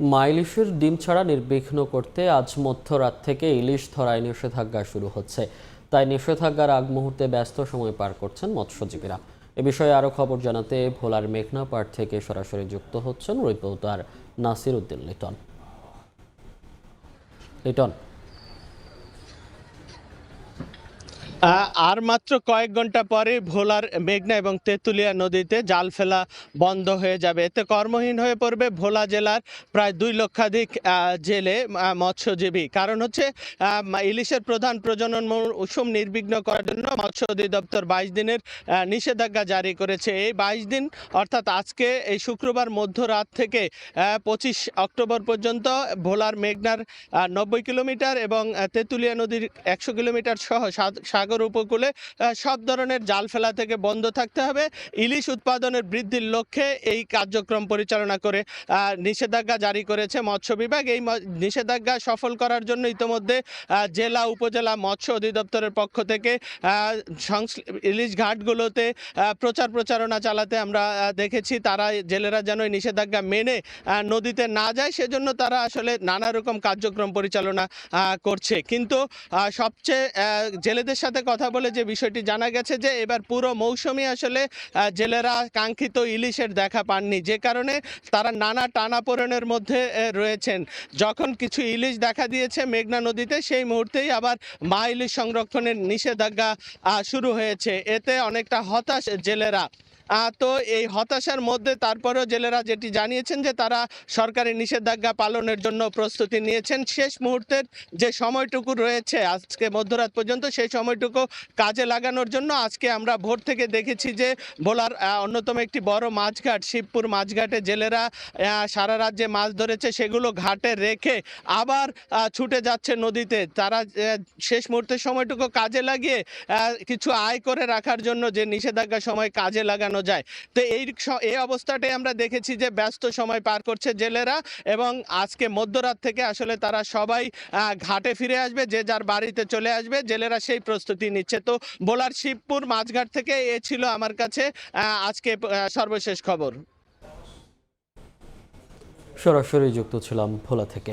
ইলিশের ডিম ছাড়া নির্বিঘ্ন করতে আজ মধ্যরাত থেকে ইলিশ ধরায় নিষেধাজ্ঞা শুরু হচ্ছে। তাই নিষেধাজ্ঞার আগ মুহূর্তে ব্যস্ত সময় পার করছেন মৎস্যজীবীরা। এ বিষয়ে আরও খবর জানাতে ভোলার মেঘনা পাড় থেকে সরাসরি যুক্ত হচ্ছেন রিপোর্টার নাসির উদ্দিন লিটন। লিটন, আর মাত্র কয়েক ঘন্টা পরে ভোলার মেঘনা এবং তেঁতুলিয়া নদীতে জাল ফেলা বন্ধ হয়ে যাবে। এতে কর্মহীন হয়ে পড়বে ভোলা জেলার প্রায় 2 লক্ষাধিক জেলে মৎস্যজীবী। কারণ হচ্ছে ইলিশের প্রধান প্রজনন মৌসুম নির্বিঘ্ন করার জন্য মৎস্য অধিদপ্তর 22 দিনের নিষেধাজ্ঞা জারি করেছে। এই 22 দিন অর্থাৎ আজকে এই শুক্রবার মধ্যরাত থেকে 25 অক্টোবর পর্যন্ত ভোলার মেঘনার 90 কিলোমিটার এবং তেঁতুলিয়া নদীর 100 কিলোমিটার সহ সাগর উপকূলে সব ধরনের জাল ফেলা থেকে বন্ধ থাকতে হবে। ইলিশ উৎপাদনের বৃদ্ধির লক্ষ্যে এই কার্যক্রম পরিচালনা করে নিষেধাজ্ঞা জারি করেছে মৎস্য বিভাগ। এই নিষেধাজ্ঞা সফল করার জন্য ইতিমধ্যে জেলা উপজেলা মৎস্য অধিদপ্তরের পক্ষ থেকে ইলিশ ঘাটগুলোতে প্রচারণা চালাতে আমরা দেখেছি। তারা জেলেরা যেন নিষেধাজ্ঞা মেনে নদীতে না যায় সেজন্য তারা আসলে নানা রকম কার্যক্রম পরিচালনা করছে। কিন্তু সবচেয়ে জেলেদের সাথে কথা বলে যে বিষয়টি জানা গেছে যে এবার পুরো মৌসুমে আসলে জেলেরা কাঙ্ক্ষিত ইলিশের দেখা পাননি, যে কারণে তারা নানা টানাপোড়েনের মধ্যে রয়েছেন। যখন কিছু ইলিশ দেখা দিয়েছে মেঘনা নদীতে সেই মুহূর্তেই আবার ইলিশ সংরক্ষণের নিষেধাজ্ঞা শুরু হয়েছে। এতে অনেকটা হতাশ জেলেরা। তো এই হতাশার মধ্যে তারপরেও জেলেরা যেটি জানিয়েছেন যে তারা সরকারি নিষেধাজ্ঞা পালনের জন্য প্রস্তুতি নিয়েছেন। শেষ মুহূর্তের যে সময়টুকু রয়েছে আজকে মধ্যরাত পর্যন্ত সেই সময়টুকু কাজে লাগানোর জন্য আজকে আমরা ভোর থেকে দেখেছি যে ভোলার অন্যতম একটি বড় মাছঘাট শিবপুর মাছঘাটে জেলেরা সারা রাত যে মাছ ধরেছে সেগুলো ঘাটে রেখে আবার ছুটে যাচ্ছে নদীতে। তারা শেষ মুহূর্তের সময়টুকু কাজে লাগিয়ে কিছু আয় করে রাখার জন্য যে নিষেধাজ্ঞা সময় কাজে লাগানো যায়। তো এই অবস্থাটাই আমরা দেখেছি যে ব্যস্ত সময় পার করছে জেলেরা এবং আজকে মধ্যরাত থেকে আসলে তারা সবাই ঘাটে ফিরে আসবে, যে যার বাড়িতে চলে আসবে। জেলেরা সেই প্রস্তুতি নিচ্ছে। তো ভোলার শিবপুর মাছঘাট থেকে এ ছিল আমার কাছে আজকে সর্বশেষ খবর। সরাসরি যুক্ত ছিলাম ভোলা থেকে।